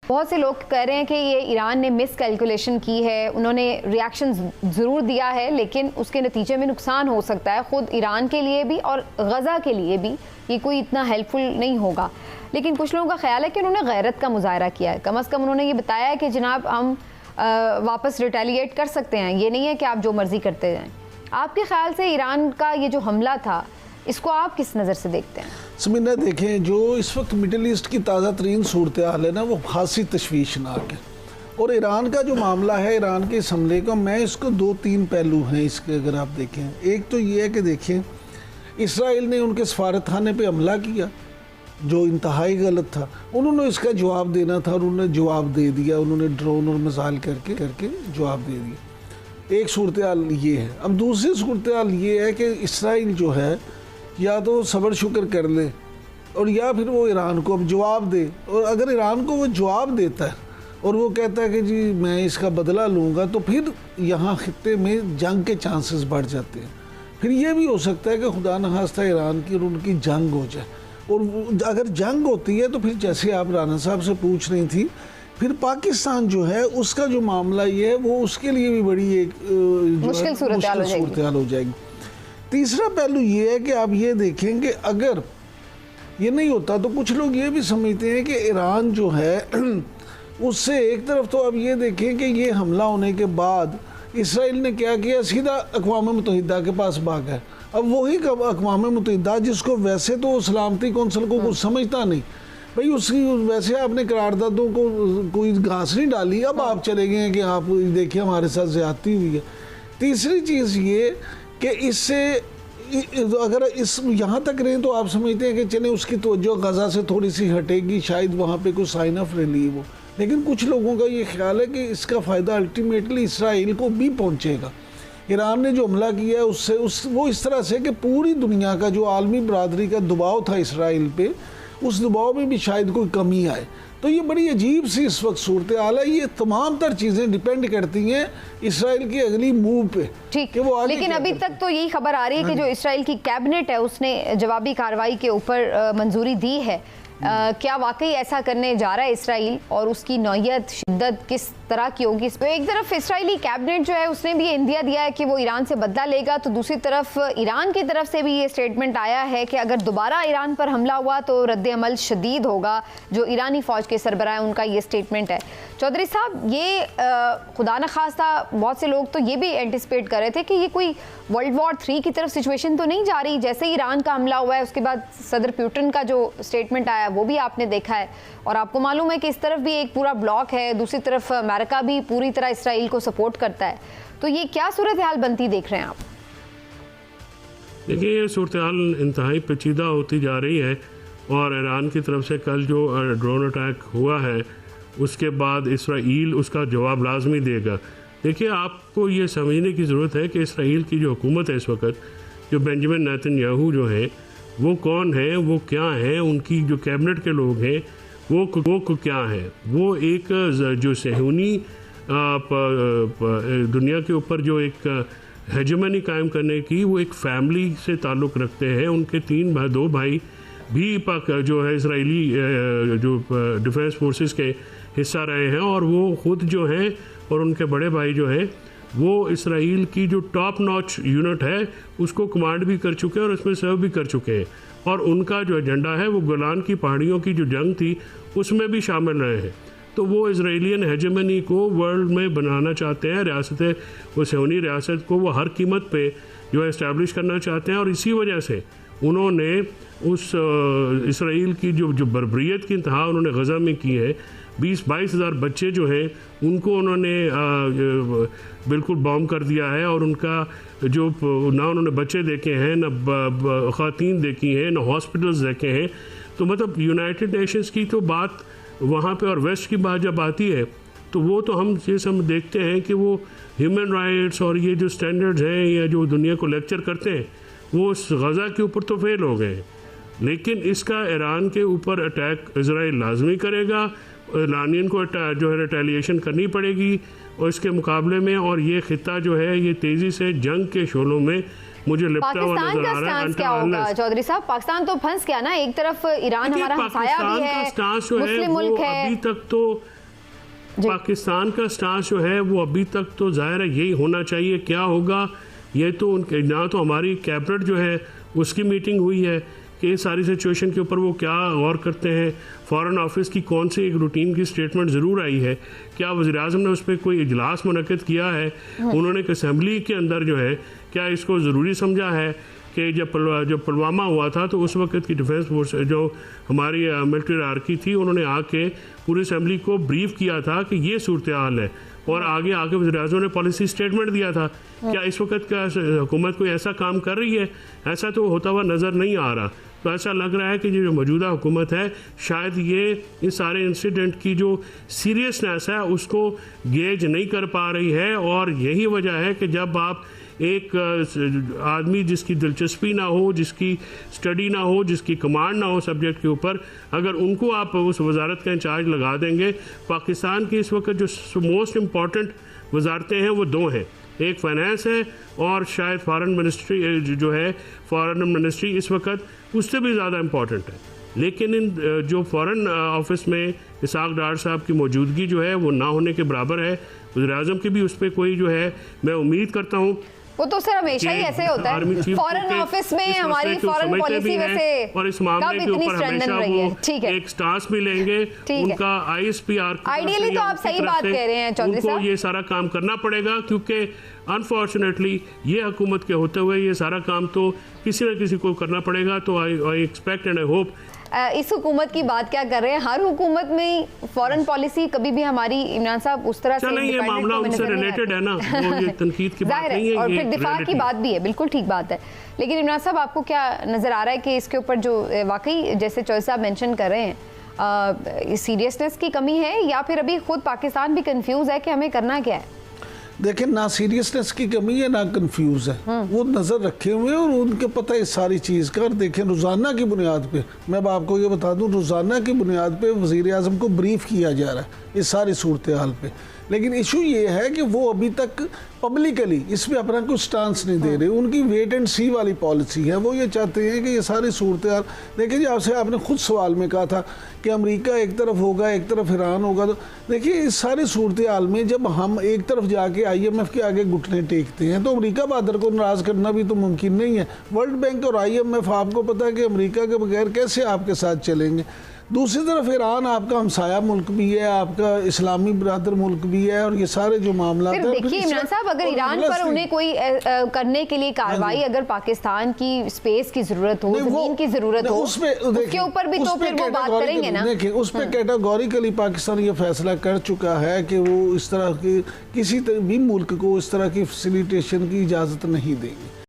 बहुत से लोग कह रहे हैं कि ये ईरान ने मिस कैलकुलेशन की है, उन्होंने रिएक्शन ज़रूर दिया है लेकिन उसके नतीजे में नुकसान हो सकता है खुद ईरान के लिए भी और गज़ा के लिए भी, ये कोई इतना हेल्पफुल नहीं होगा। लेकिन कुछ लोगों का ख्याल है कि उन्होंने गैरत का मुजाहरा किया है, कम अज़ कम उन्होंने ये बताया है कि जनाब हम वापस रिटेलिएट कर सकते हैं, ये नहीं है कि आप जो मर्ज़ी करते जाएँ। आपके ख्याल से ईरान का ये जो हमला था इसको आप किस नज़र से देखते हैं? समीना देखें, जो इस वक्त मिडिल ईस्ट की ताज़ा तरीन सूरत हाल है ना, वो खासी तशवीशनाक है। और ईरान का जो मामला है, ईरान के इस हमले का, मैं इसको 2-3 पहलू हैं इसके अगर आप देखें। एक तो ये है कि देखें, इसराइल ने उनके सफारतखाने पे हमला किया जो इंतहाई गलत था, उन्होंने इसका जवाब देना था और उन्होंने जवाब दे दिया, उन्होंने ड्रोन और मिसाइल करके जवाब दे दिया। एक सूरत हाल ये है। अब दूसरी सूरत हाल ये है कि इसराइल जो है या तो सब्र शुक्र कर ले और या फिर वो ईरान को अब जवाब दे। और अगर ईरान को वो जवाब देता है और वो कहता है कि जी मैं इसका बदला लूँगा, तो फिर यहाँ खित्ते में जंग के चांसेस बढ़ जाते हैं। फिर ये भी हो सकता है कि खुदा न खास्ता ईरान की और उनकी जंग हो जाए, और अगर जंग होती है तो फिर जैसे आप राना साहब से पूछ रही थी, फिर पाकिस्तान जो है उसका जो मामला ये है वो उसके लिए भी बड़ी एक मुश्किल सूरत हाल हो जाएगी। तीसरा पहलू ये है कि आप ये देखें कि अगर ये नहीं होता तो कुछ लोग ये भी समझते हैं कि ईरान जो है उससे एक तरफ तो अब ये देखें कि ये हमला होने के बाद इसराइल ने क्या किया, सीधा अक़वाम मुत्तहिदा के पास भागा है। अब वही अक़वाम मुत्तहिदा जिसको वैसे तो सलामती कौंसिल को कुछ समझता नहीं, भाई उसकी वैसे आपने करारदादों को कोई घास नहीं डाली, अब आप चले गए हैं कि आप देखिए हमारे साथ ज़्यादती हुई है। तीसरी चीज़ ये कि इससे अगर इस यहाँ तक रहें तो आप समझते हैं कि चले उसकी तवज्जो गज़ा से थोड़ी सी हटेगी, शायद वहाँ पे कुछ साइन ऑफ रिलीव हो। लेकिन कुछ लोगों का ये ख्याल है कि इसका फ़ायदा अल्टीमेटली इसराइल को भी पहुँचेगा। ईरान ने जो हमला किया है उससे वो इस तरह से कि पूरी दुनिया का जो आलमी बरादरी का दबाव था इसराइल पे, उस दबाव में भी शायद कोई कमी आए। तो ये बड़ी अजीब सी इस वक्त सूरत हाल है। ये तमाम तर चीज़ें डिपेंड करती हैं इसराइल की अगली मूव पे। ठीक, लेकिन अभी तक तो यही खबर आ रही है कि जो इसराइल की कैबिनेट है उसने जवाबी कार्रवाई के ऊपर मंजूरी दी है। क्या वाकई ऐसा करने जा रहा है इसराइल और उसकी नौयत शिद्दत किस तरह की होगी? इस पर एक तरफ इसराइली कैबिनेट जो है उसने भी इंदिया दिया है कि वो ईरान से बदला लेगा, तो दूसरी तरफ ईरान की तरफ से भी ये स्टेटमेंट आया है कि अगर दोबारा ईरान पर हमला हुआ तो रद्द-ए-अमल शदीद होगा। जो ईरानी फ़ौज के सरबराह हैं उनका ये स्टेटमेंट है। चौधरी साहब, ये खुदा न खास्ता बहुत से लोग तो ये भी एंटिसिपेट कर रहे थे कि ये कोई वर्ल्ड वॉर 3 की तरफ सिचुएशन तो नहीं जा रही। जैसे ईरान का हमला हुआ है उसके बाद सदर पुतिन का जो स्टेटमेंट आया वो भी आपने देखा है, और आपको मालूम है कि इस तरफ भी एक पूरा ब्लॉक है, दूसरी तरफ अमेरिका भी पूरी तरह इसराइल को सपोर्ट करता है। तो ये क्या सूरत हाल बनती देख रहे हैं आप? देखिए, ये सूरत हाल इंतहाई पेचीदा होती जा रही है, और ईरान की तरफ से कल जो ड्रोन अटैक हुआ है उसके बाद इसराइल उसका जवाब लाजमी देगा। देखिए, आपको ये समझने की ज़रूरत है कि इसराइल की जो हुकूमत है इस वक्त, जो बेंजामिन नेतन्याहू जो है वो कौन है, वो क्या है, उनकी जो कैबिनेट के लोग हैं वो क्या है। वो एक जो सहूनी दुनिया के ऊपर जो एक हेजेमनी कायम करने की, वो एक फैमिली से ताल्लुक़ रखते हैं। उनके 2 भाई भी जो है इसराइली जो डिफेंस फोर्सेस के हिस्सा रहे हैं, और वो ख़ुद जो हैं और उनके बड़े भाई जो हैं वो इसराइल की जो टॉप नॉच यूनिट है उसको कमांड भी कर चुके हैं और उसमें सर्व भी कर चुके हैं। और उनका जो एजेंडा है वो गोलान की पहाड़ियों की जो जंग थी उसमें भी शामिल रहे हैं। तो वो इजराइलियन हेजेमनी को वर्ल्ड में बनाना चाहते हैं, वो सहूनी रियासत को वो हर कीमत पे जो है इस्टेब्लिश करना चाहते हैं। और इसी वजह से उन्होंने उस इसराइल की जो बर्बरियत की इंतहा उन्होंने गज़ा में की है, 20-22 हज़ार बच्चे जो हैं उनको उन्होंने बिल्कुल बॉम्ब कर दिया है, और उनका जो ना उन्होंने बच्चे देखे हैं, ना ख़वातीन देखी हैं, ना हॉस्पिटल्स देखे हैं। तो मतलब यूनाइटेड नेशंस की तो बात वहाँ पे और वेस्ट की बात जब आती है तो वो तो हम ये सब देखते हैं कि वो ह्यूमन राइट्स और ये जो स्टैंडर्ड्स हैं या जो दुनिया को लेक्चर करते हैं वो गज़ा के ऊपर तो फेल हो गए। लेकिन इसका ईरान के ऊपर अटैक इजराइल लाजमी करेगा, ईरानियन को जो है रिटेलिएशन करनी पड़ेगी और इसके मुकाबले में, और ये खित्ता जो है ये तेज़ी से जंग के शोलों में मुझे लिपटा हुआ नजर आ रहा है। क्या होगा चौधरी साहब? पाकिस्तान तो फंस गया ना, एक तरफ ईरान हमारा हमसाया भी है, मुस्लिम मुल्क है। अभी तक तो पाकिस्तान का स्टांस जो है वो अभी तक तो जाहिर है यही होना चाहिए। क्या होगा ये तो उनके ना तो हमारी कैबिनेट जो है उसकी मीटिंग हुई है कि इस सारी सिचुएशन के ऊपर वो क्या गौर करते हैं। फॉरेन ऑफिस की कौन सी एक रूटीन की स्टेटमेंट ज़रूर आई है। क्या वज़ीर-ए-आज़म ने उस पर कोई इजलास मुनक़िद किया है? उन्होंने असम्बली के अंदर जो है क्या इसको ज़रूरी समझा है कि जब पुलवामा हुआ था तो उस वक्त की डिफेंस फोर्स जो हमारी मिलिट्री आर्की थी उन्होंने आके पूरी असम्बली को ब्रीफ किया था कि ये सूरत हाल है और आगे आके वज़ीर-ए-आज़म ने पॉलिसी स्टेटमेंट दिया था। क्या इस वक्त का हुकूमत कोई ऐसा काम कर रही है? ऐसा तो होता हुआ नज़र नहीं आ रहा। तो ऐसा लग रहा है कि जो मौजूदा हुकूमत है शायद ये इस सारे इंसिडेंट की जो सीरियसनेस है उसको गेज नहीं कर पा रही है। और यही वजह है कि जब आप एक आदमी जिसकी दिलचस्पी ना हो, जिसकी स्टडी ना हो, जिसकी कमांड ना हो सब्जेक्ट के ऊपर, अगर उनको आप उस वजारत का इंचार्ज लगा देंगे। पाकिस्तान की इस वक्त जो मोस्ट इम्पॉर्टेंट वजारतें हैं वो दो हैं, एक फाइनेंस है और शायद फॉरेन मिनिस्ट्री जो है, फॉरेन मिनिस्ट्री इस वक्त उससे भी ज़्यादा इम्पॉर्टेंट है। लेकिन इन जो फॉरेन ऑफिस में इसाक डार साहब की मौजूदगी जो है वो ना होने के बराबर है। वज़ीर-ए-आज़म की भी उस पर कोई जो है मैं उम्मीद करता हूँ वो तो सर हमेशा ही ऐसे होता है। फॉरेन ऑफिस में हमारी फॉरेन पॉलिसी वैसे और इस मामले के ऊपर हमेशा वो एक स्टांस भी लेंगे। उनका ISPR आइडियली तो आप सही बात कह रहे हैं चौधरी साहब, उनको ये सारा काम करना पड़ेगा क्योंकि अनफॉर्चुनेटली ये हुकूमत के होते हुए ये सारा काम तो किसी न किसी को करना पड़ेगा। तो I expect and I hope इस हुकूमत की बात क्या कर रहे हैं, हर हुकूमत में फॉरेन पॉलिसी कभी भी हमारी इमरान साहब उस तरह से ये मामला उनसे रिलेटेड है ना, वो ये तनकीद की बात नहीं है और फिर दिफा की बात भी है, बिल्कुल ठीक बात है। लेकिन इमरान साहब आपको क्या नज़र आ रहा है कि इसके ऊपर जो वाकई जैसे चौधरी साहब मेंशन कर रहे हैं सीरियसनेस की कमी है या फिर अभी खुद पाकिस्तान भी कंफ्यूज है कि हमें करना क्या है? देखिए ना सीरियसनेस की कमी है ना कंफ्यूज है, वो नज़र रखे हुए हैं और उनके पता है सारी चीज़ का। और देखें रोज़ाना की बुनियाद पे मैं अब आपको ये बता दूं, रोज़ाना की बुनियाद पे वज़ीर-ए-आज़म को ब्रीफ किया जा रहा है इस सारी सूरत हाल पे। लेकिन इशू ये है कि वो अभी तक पब्लिकली इस पर अपना कुछ स्टांस नहीं दे रहे। उनकी वेट एंड सी वाली पॉलिसी है। वो ये चाहते हैं कि ये सारी सूरत हाल देखिए, आपसे आपने खुद सवाल में कहा था कि अमेरिका एक तरफ होगा एक तरफ ईरान होगा। तो देखिए इस सारी सूरत हाल में जब हम एक तरफ जाके IMF के आगे घुटने टेकते हैं तो अमेरिका बहादुर को नाराज़ करना भी तो मुमकिन नहीं है। वर्ल्ड बैंक और IMF आपको पता है कि अमेरिका के बगैर कैसे आपके साथ चलेंगे। दूसरी तरफ ईरान आपका हमसाया मुल्क भी है, आपका इस्लामी बरादर मुल्क भी है और ये सारे जो मामला है। देखिए इमरान साहब, अगर ईरान पर उन्हें कोई करने के लिए कार्रवाई अगर पाकिस्तान की स्पेस की जरूरत हो, जमीन की जरूरत हो, उसके ऊपर भी तो फिर वो बात करेंगे ना। देखिए उस पर कैटेगोरिकली पाकिस्तान ये फैसला कर चुका है कि वो इस तरह की किसी भी मुल्क को इस तरह की फैसिलिटेशन की इजाज़त नहीं देंगे।